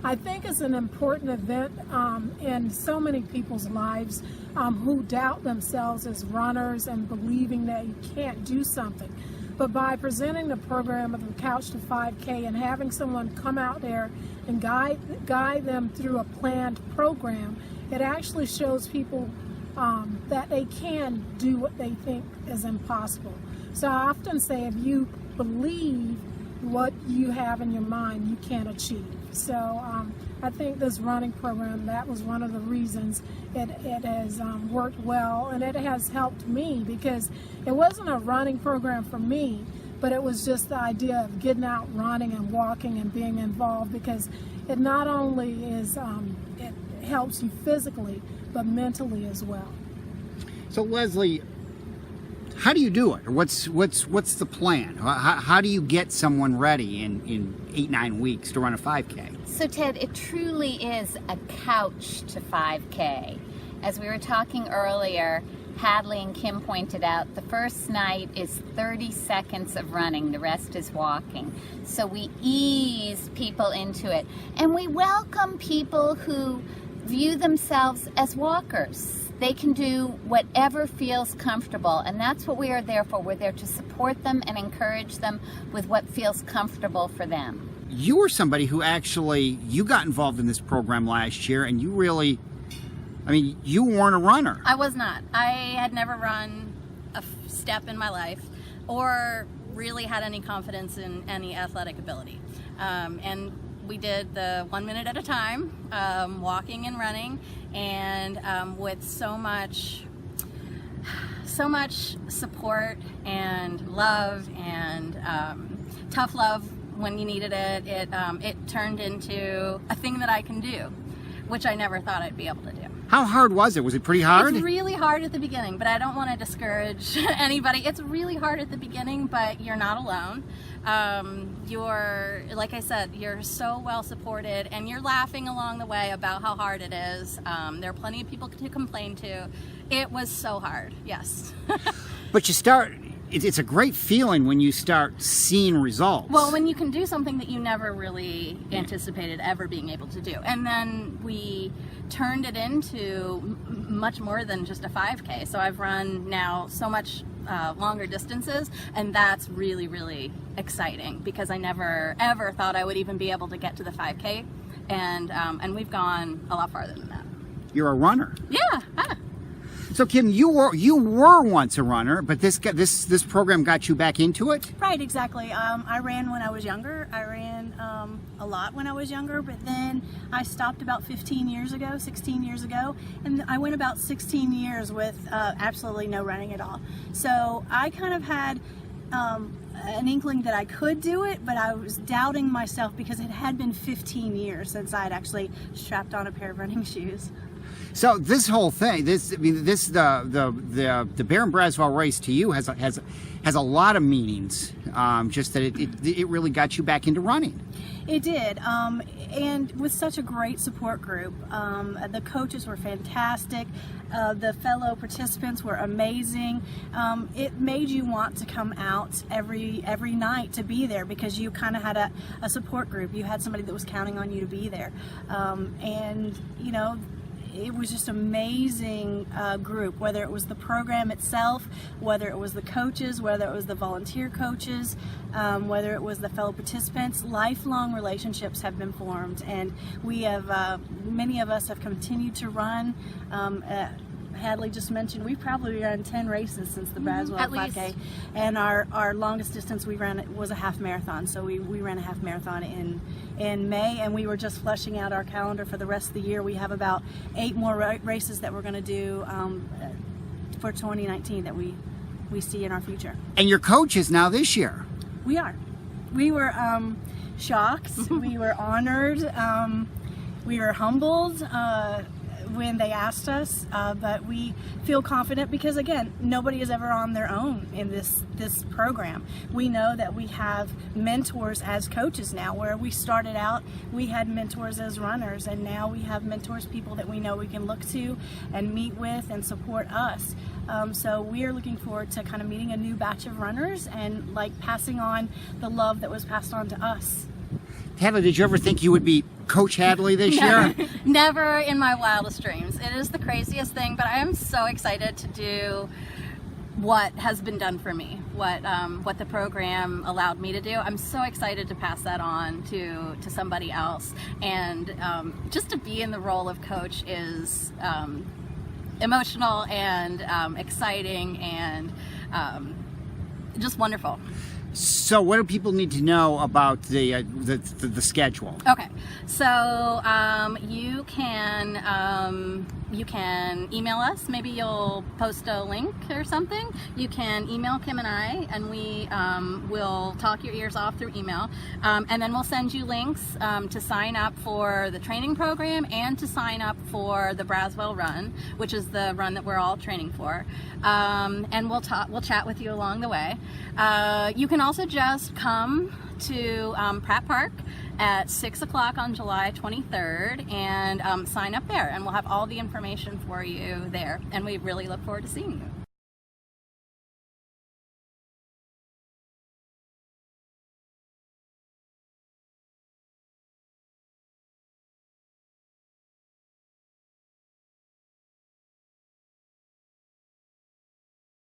I think it's an important event in so many people's lives who doubt themselves as runners and believing that you can't do something. But by presenting the program of the Couch to 5K and having someone come out there and guide them through a planned program, it actually shows people that they can do what they think is impossible. So I often say, if you believe what you have in your mind, you can achieve. So I think this running program, that was one of the reasons it has worked well, and it has helped me, because it wasn't a running program for me, but it was just the idea of getting out running and walking and being involved, because it not only is it helps you physically, but mentally as well. So Leslie, how do you do it? Or what's the plan? How do you get someone ready in 8-9 weeks to run a 5K? So Ted, it truly is a couch to 5K. As we were talking earlier, Hadley and Kim pointed out, the first night is 30 seconds of running, the rest is walking. So we ease people into it. And we welcome people who view themselves as walkers. They can do whatever feels comfortable, and that's what we are there for. We're there to support them and encourage them with what feels comfortable for them. You were somebody who actually, you got involved in this program last year, and you really, I mean, you weren't a runner. I was not. I had never run a step in my life or really had any confidence in any athletic ability. And we did the 1 minute at a time, walking and running, and with so much support and love and tough love when you needed it. It turned into a thing that I can do, which I never thought I'd be able to do. How hard was it? Was it pretty hard? It's really hard at the beginning, but I don't want to discourage anybody. It's really hard at the beginning, but you're not alone. You're, like I said, you're so well supported, and you're laughing along the way about how hard it is. There are plenty of people to complain to. It was so hard, yes. But you start, it's a great feeling when you start seeing results. Well, when you can do something that you never really anticipated ever being able to do. And then we turned it into much more than just a 5K. So I've run now so much longer distances, and that's really, really exciting, because I never ever thought I would even be able to get to the 5K, and we've gone a lot farther than that. You're a runner. Yeah. So Kim, you were once a runner, but this program got you back into it? Right, exactly. I ran when I was younger. I ran a lot when I was younger, but then I stopped about 16 years ago, and I went about 16 years with absolutely no running at all. So I kind of had an inkling that I could do it, but I was doubting myself because it had been 15 years since I had actually strapped on a pair of running shoes. So this whole thing, the Bear and Braswell race to you has a lot of meanings. Just that it really got you back into running. It did, and with such a great support group. The coaches were fantastic. The fellow participants were amazing. It made you want to come out every night to be there, because you kind of had a support group. You had somebody that was counting on you to be there, and you know, it was just an amazing group, whether it was the program itself, whether it was the coaches, whether it was the volunteer coaches, whether it was the fellow participants. Lifelong relationships have been formed, and we have, many of us have continued to run. Hadley just mentioned we've probably run 10 races since the Braswell 5K, and our longest distance we ran was a half marathon. So we ran a half marathon in May, and we were just fleshing out our calendar for the rest of the year. We have about 8 more races that we're going to do for 2019 that we see in our future. And your coach is now this year. We are. We were shocked. We were honored. We were humbled when they asked us, but we feel confident because, again, nobody is ever on their own in this program. We know that we have mentors as coaches now. Where we started out, we had mentors as runners, and now we have mentors, people that we know we can look to and meet with and support us. So we are looking forward to kind of meeting a new batch of runners and like passing on the love that was passed on to us. Hadley, did you ever think you would be Coach Hadley this year? Never in my wildest dreams. It is the craziest thing, but I am so excited to do what has been done for me, what the program allowed me to do. I'm so excited to pass that on to somebody else, and just to be in the role of coach is emotional and exciting and just wonderful. So what do people need to know about the schedule? Okay, so you can email us. Maybe you'll post a link or something. You can email Kim and I, and we will talk your ears off through email, and then we'll send you links to sign up for the training program and to sign up for the Braswell run, which is the run that we're all training for. And we'll chat with you along the way. You can also just come to Pratt Park at 6 o'clock on July 23rd and sign up there, and we'll have all the information for you there, and we really look forward to seeing you.